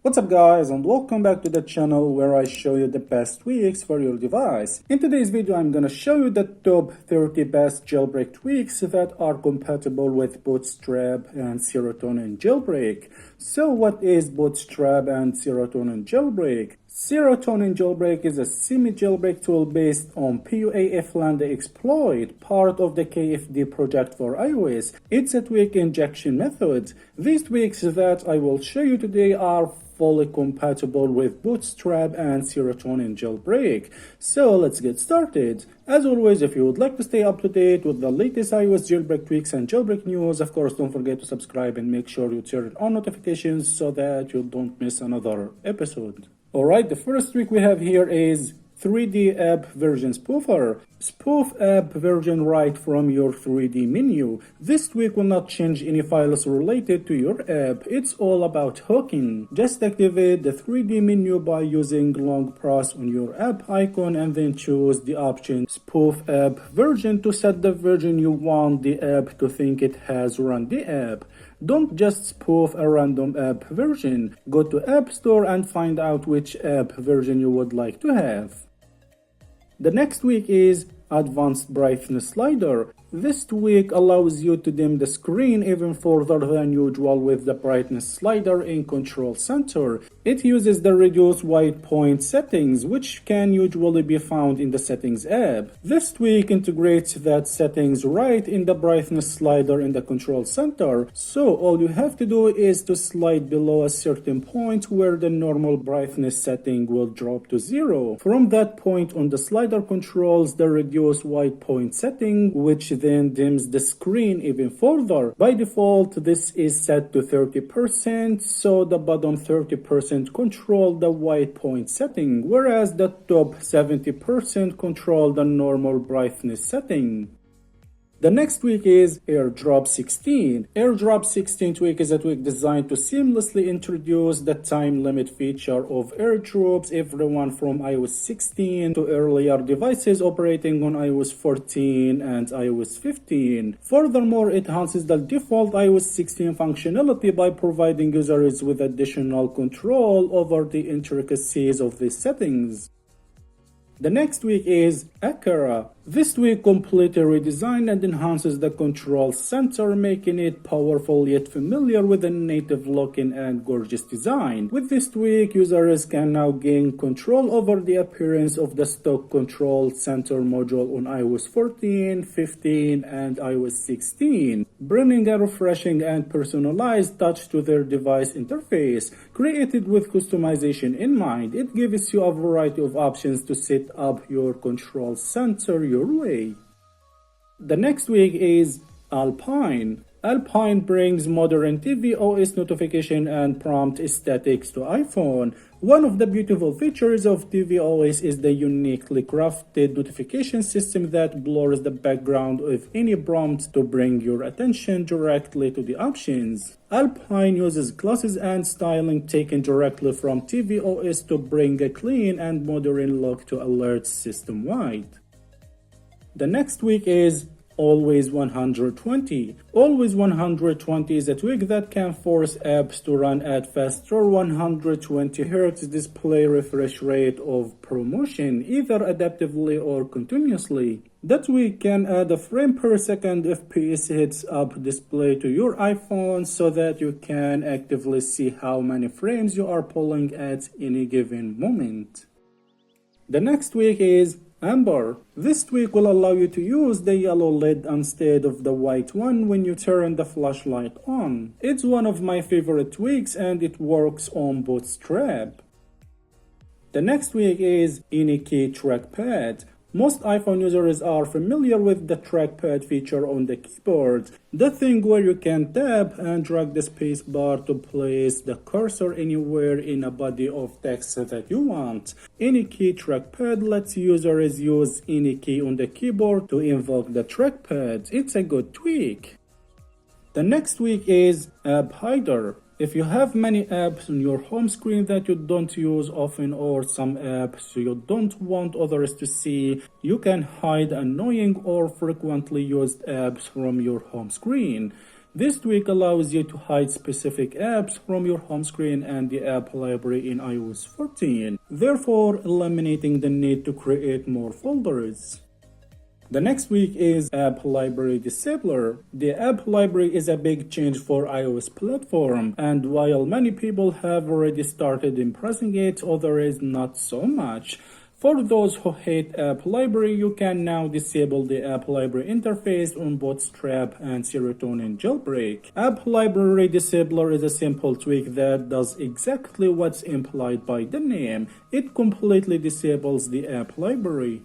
What's up guys, and welcome back to the channel where I show you the best tweaks for your device. In today's video I'm gonna show you the top 30 best jailbreak tweaks that are compatible with Bootstrap and Serotonin jailbreak. So what is Bootstrap and Serotonin jailbreak? Serotonin jailbreak is a semi-jailbreak tool based on PUAF Lambda exploit, part of the KFD project for iOS. It's a tweak injection method. These tweaks that I will show you today are fully compatible with Bootstrap and Serotonin jailbreak. So let's get started. As always, if you would like to stay up to date with the latest iOS jailbreak tweaks and jailbreak news, of course don't forget to subscribe and make sure you turn on notifications so that you don't miss another episode. Alright, the first tweak we have here is 3D app version spoofer. Spoof app version right from your 3D menu. This tweak will not change any files related to your app. It's all about hooking. Just activate the 3D menu by using long press on your app icon and then choose the option spoof app version to set the version you want the app to think it has run the app. Don't just spoof a random app version. Go to App Store and find out which app version you would like to have. The next tweak is Advanced Brightness Slider. This tweak allows you to dim the screen even further than usual with the brightness slider in Control Center. It uses the reduce white point settings, which can usually be found in the Settings app. This tweak integrates that settings right in the brightness slider in the Control Center, so all you have to do is to slide below a certain point where the normal brightness setting will drop to 0. From that point on, the slider controls the reduce white point setting, which then dims the screen even further. By default, this is set to 30%, so the bottom 30% control the white point setting, whereas the top 70% control the normal brightness setting. The next tweak is AirDrop 16. AirDrop 16 tweak is a tweak designed to seamlessly introduce the time limit feature of AirDrops everyone from iOS 16 to earlier devices operating on iOS 14 and iOS 15. Furthermore, it enhances the default iOS 16 functionality by providing users with additional control over the intricacies of these settings. The next tweak is Akara. This tweak completely redesigned and enhances the Control Center, making it powerful yet familiar with a native looking and gorgeous design. With this tweak, users can now gain control over the appearance of the stock Control Center module on iOS 14, 15, and iOS 16, bringing a refreshing and personalized touch to their device interface. Created with customization in mind, it gives you a variety of options to set up your Control Center your way. The next tweak is Alpine. Alpine brings modern tvOS notification and prompt aesthetics to iPhone. One of the beautiful features of tvOS is the uniquely crafted notification system that blurs the background of any prompt to bring your attention directly to the options. Alpine uses classes and styling taken directly from tvOS to bring a clean and modern look to alerts system-wide. The next tweak is Always 120. Always 120 is a tweak that can force apps to run at faster 120 Hz display refresh rate of promotion, either adaptively or continuously. That tweak can add a frame per second FPS heads up display to your iPhone so that you can actively see how many frames you are pulling at any given moment. The next tweak is Amber. This tweak will allow you to use the yellow LED instead of the white one when you turn the flashlight on. It's one of my favorite tweaks and it works on Bootstrap. The next tweak is AnyKey Trackpad. Most iPhone users are familiar with the trackpad feature on the keyboard, the thing where you can tap and drag the spacebar to place the cursor anywhere in a body of text that you want. AnyKey Trackpad lets users use any key on the keyboard to invoke the trackpad. It's a good tweak. The next tweak is AppEditor. If you have many apps on your home screen that you don't use often or some apps you don't want others to see, you can hide annoying or frequently used apps from your home screen. This tweak allows you to hide specific apps from your home screen and the app library in iOS 14, therefore eliminating the need to create more folders. The next tweak is App Library Disabler. The App Library is a big change for iOS platform, and while many people have already started embracing it, others not so much. For those who hate App Library, you can now disable the App Library interface on Bootstrap and Serotonin Jailbreak. App Library Disabler is a simple tweak that does exactly what's implied by the name. It completely disables the App Library.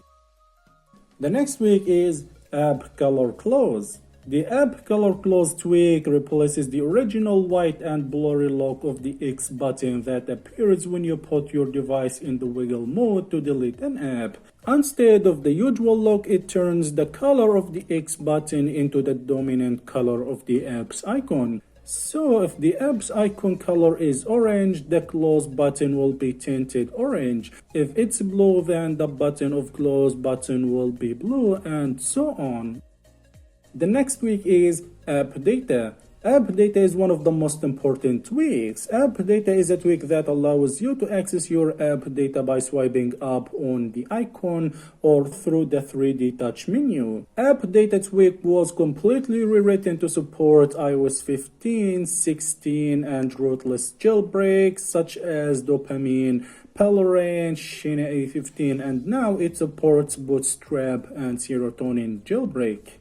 The next tweak is App Color Close. The App Color Close tweak replaces the original white and blurry look of the X button that appears when you put your device in the wiggle mode to delete an app. Instead of the usual look, it turns the color of the X button into the dominant color of the app's icon. So if the app's icon color is orange, the close button will be tinted orange. If it's blue, then the button of close button will be blue, and so on. The next tweak is AppEditor. AppEditor is one of the most important tweaks. AppEditor is a tweak that allows you to access your app data by swiping up on the icon or through the 3D touch menu. AppEditor tweak was completely rewritten to support iOS 15, 16, and rootless jailbreaks such as Dopamine, Palorange, Shina A15, and now it supports Bootstrap and Serotonin Jailbreak.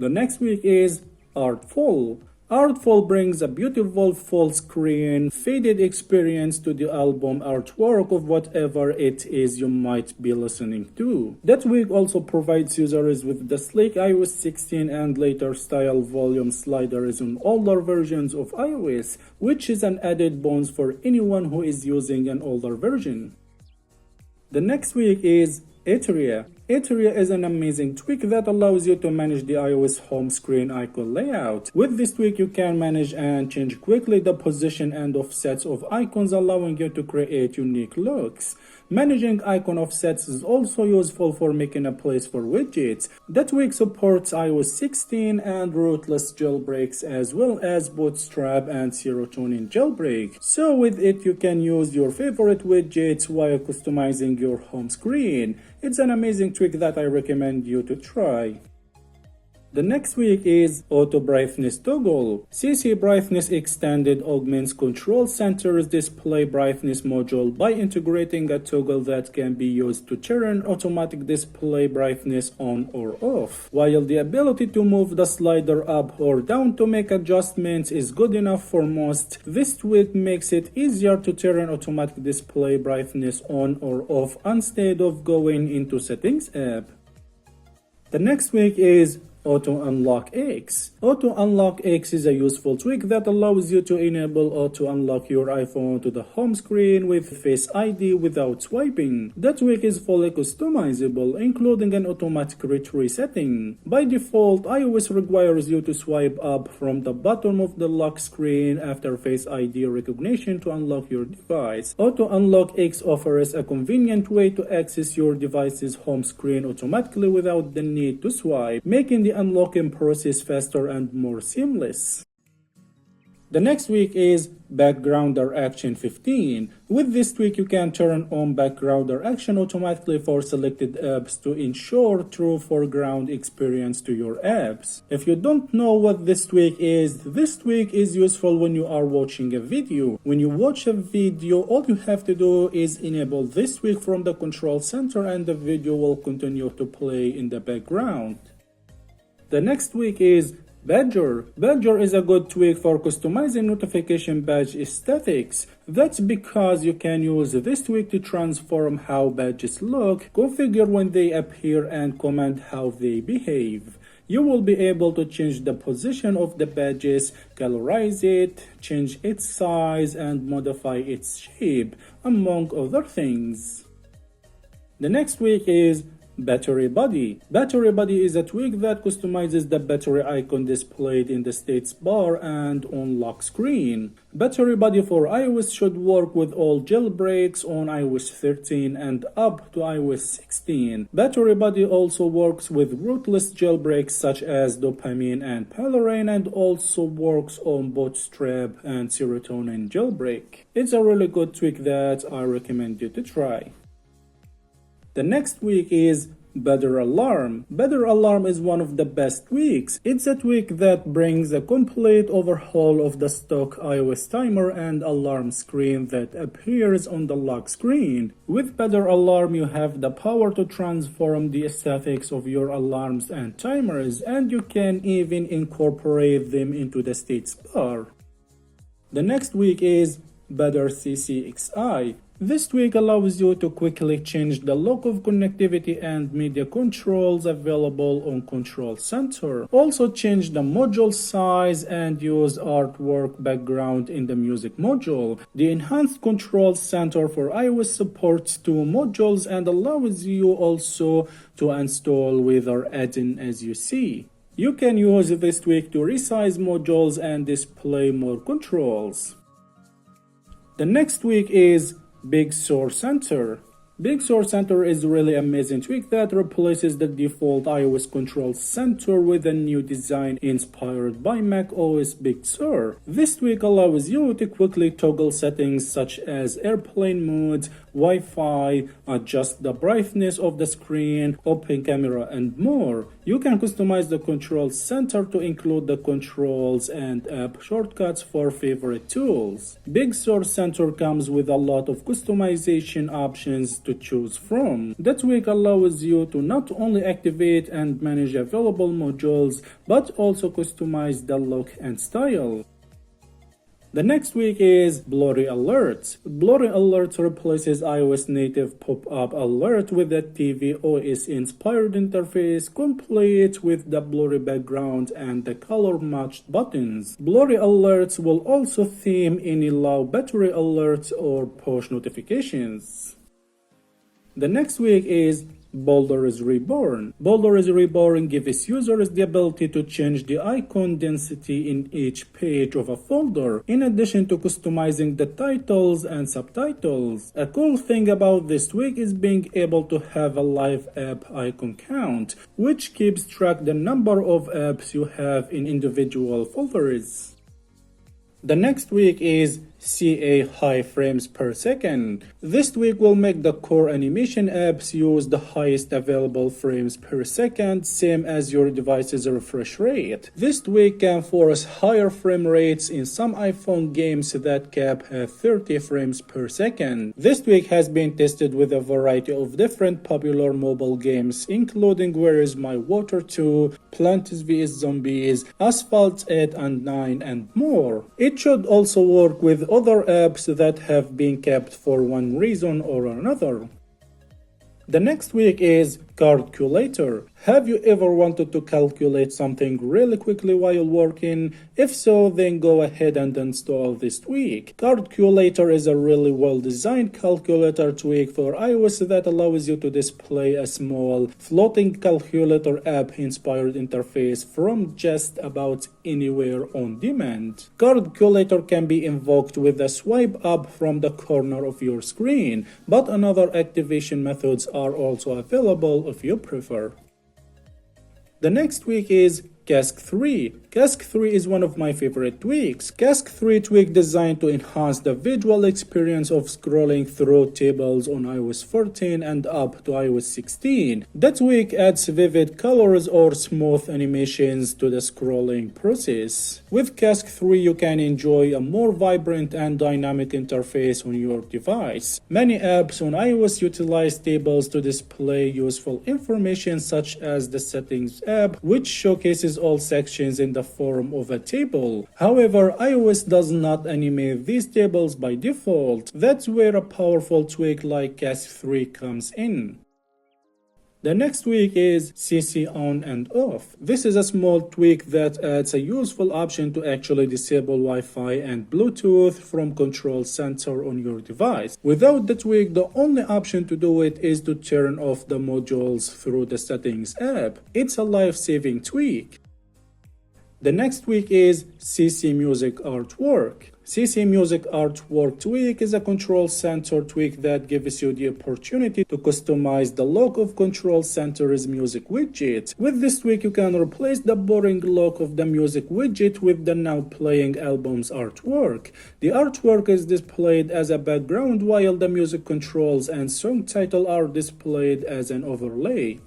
The next tweak is Artful. Artful brings a beautiful full screen, faded experience to the album artwork of whatever it is you might be listening to. That tweak also provides users with the sleek iOS 16 and later style volume sliders on older versions of iOS, which is an added bonus for anyone who is using an older version. The next tweak is Eteria. Eteria is an amazing tweak that allows you to manage the iOS home screen icon layout. With this tweak, you can manage and change quickly the position and offsets of icons, allowing you to create unique looks. Managing icon offsets is also useful for making a place for widgets. The tweak supports iOS 16 and rootless jailbreaks as well as Bootstrap and Serotonin Jailbreak. So with it, you can use your favorite widgets while customizing your home screen. It's an amazing tweak that I recommend you to try. The next tweak is Auto Brightness Toggle. CC Brightness Extended augments Control Center's display brightness module by integrating a toggle that can be used to turn automatic display brightness on or off. While the ability to move the slider up or down to make adjustments is good enough for most, this tweak makes it easier to turn automatic display brightness on or off instead of going into Settings app. The next tweak is Auto Unlock X. Auto Unlock X is a useful tweak that allows you to enable auto unlock your iPhone to the home screen with FaceID without swiping. The tweak is fully customizable, including an automatic retry setting. By default, iOS requires you to swipe up from the bottom of the lock screen after FaceID recognition to unlock your device. Auto Unlock X offers a convenient way to access your device's home screen automatically without the need to swipe, making the unlocking process faster and more seamless. The next tweak is Backgrounder Action 15. With this tweak, you can turn on Backgrounder Action automatically for selected apps to ensure true foreground experience to your apps. If you don't know what this tweak is useful when you are watching a video. When you watch a video, all you have to do is enable this tweak from the control center and the video will continue to play in the background. The next tweak is Badger. Badger is a good tweak for customizing notification badge aesthetics. That's because you can use this tweak to transform how badges look, configure when they appear, and command how they behave. You will be able to change the position of the badges, colorize it, change its size, and modify its shape, among other things. The next tweak is Battery Body. Battery Body is a tweak that customizes the battery icon displayed in the status bar and on lock screen. Battery Body for iOS should work with all jailbreaks on iOS 13 and up to iOS 16. Battery Body also works with rootless jailbreaks such as Dopamine and Palarin, and also works on Bootstrap and Serotonin jailbreak. It's a really good tweak that I recommend you to try. The next tweak is Better Alarm. Better Alarm is one of the best tweaks. It's a tweak that brings a complete overhaul of the stock iOS timer and alarm screen that appears on the lock screen. With Better Alarm, you have the power to transform the aesthetics of your alarms and timers, and you can even incorporate them into the status bar. The next tweak is Better CCXI. This tweak allows you to quickly change the look of connectivity and media controls available on Control Center. Also change the module size and use artwork background in the music module. The enhanced Control Center for iOS supports 2 modules and allows you also to install without add-in, as you see. You can use this tweak to resize modules and display more controls. The next tweak is Big Source Center. Big Source Center is a really amazing tweak that replaces the default iOS Control Center with a new design inspired by macOS Big Sur. This tweak allows you to quickly toggle settings such as airplane mode, Wi-Fi, adjust the brightness of the screen, open camera, and more. You can customize the Control Center to include the controls and app shortcuts for favorite tools. Big Source Center comes with a lot of customization options to choose from. The tweak allows you to not only activate and manage available modules, but also customize the look and style. The next tweak is Blurry Alerts. Blurry Alerts replaces iOS native pop-up alert with a tvOS inspired interface, complete with the blurry background and the color-matched buttons. Blurry Alerts will also theme any low battery alerts or push notifications. The next tweak is Boulder is Reborn. Boulder is Reborn gives users the ability to change the icon density in each page of a folder, in addition to customizing the titles and subtitles. A cool thing about this tweak is being able to have a live app icon count, which keeps track the number of apps you have in individual folders. The next tweak is CA high frames per second. This tweak will make the core animation apps use the highest available frames per second, same as your device's refresh rate. This tweak can force higher frame rates in some iPhone games that cap at 30 frames per second. This tweak has been tested with a variety of different popular mobile games, including Where Is My Water 2, Plants vs Zombies, Asphalt 8 and 9, and more. It should also work with other apps that have been kept for one reason or another. The next tweak is Calculator. Have you ever wanted to calculate something really quickly while working? If so, then go ahead and install this tweak. Calculator is a really well-designed calculator tweak for iOS that allows you to display a small floating calculator app-inspired interface from just about anywhere on demand. Calculator can be invoked with a swipe up from the corner of your screen, but another activation methods are also available if you prefer. The next tweak is Cask 3. Cask 3 is one of my favorite tweaks. Cask 3 tweak designed to enhance the visual experience of scrolling through tables on iOS 14 and up to iOS 16. The tweak adds vivid colors or smooth animations to the scrolling process. With Cask 3, you can enjoy a more vibrant and dynamic interface on your device. Many apps on iOS utilize tables to display useful information, such as the Settings app, which showcases all sections in the form of a table. However, iOS does not animate these tables by default. That's where a powerful tweak like Cask 3 comes in. The next tweak is CC on and off. This is a small tweak that adds a useful option to actually disable Wi-Fi and Bluetooth from Control Center on your device. Without the tweak, the only option to do it is to turn off the modules through the Settings app. It's a life-saving tweak. The next tweak is CC Music Artwork. CC Music Artwork tweak is a Control Center tweak that gives you the opportunity to customize the look of Control Center's music widget. With this tweak, you can replace the boring look of the music widget with the now playing album's artwork. The artwork is displayed as a background while the music controls and song title are displayed as an overlay.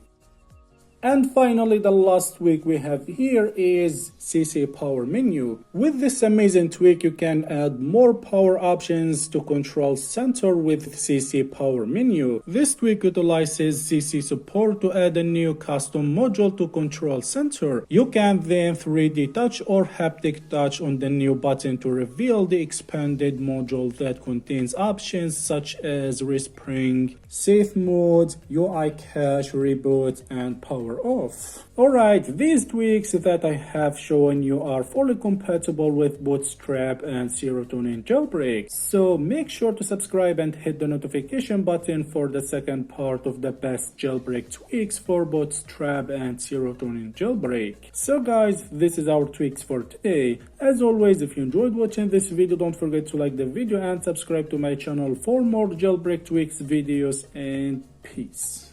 And finally, the last tweak we have here is CC Power Menu. With this amazing tweak, you can add more power options to Control Center with CC Power Menu. This tweak utilizes CC support to add a new custom module to Control Center. You can then 3D touch or haptic touch on the new button to reveal the expanded module that contains options such as respring, safe mode, UI cache, reboot, and power off. Alright, these tweaks that I have shown you are fully compatible with Bootstrap and Serotonin Jailbreak. So make sure to subscribe and hit the notification button for the second part of the best jailbreak tweaks for Bootstrap and Serotonin Jailbreak. So guys, this is our tweaks for today. As always, if you enjoyed watching this video, don't forget to like the video and subscribe to my channel for more jailbreak tweaks videos, and peace.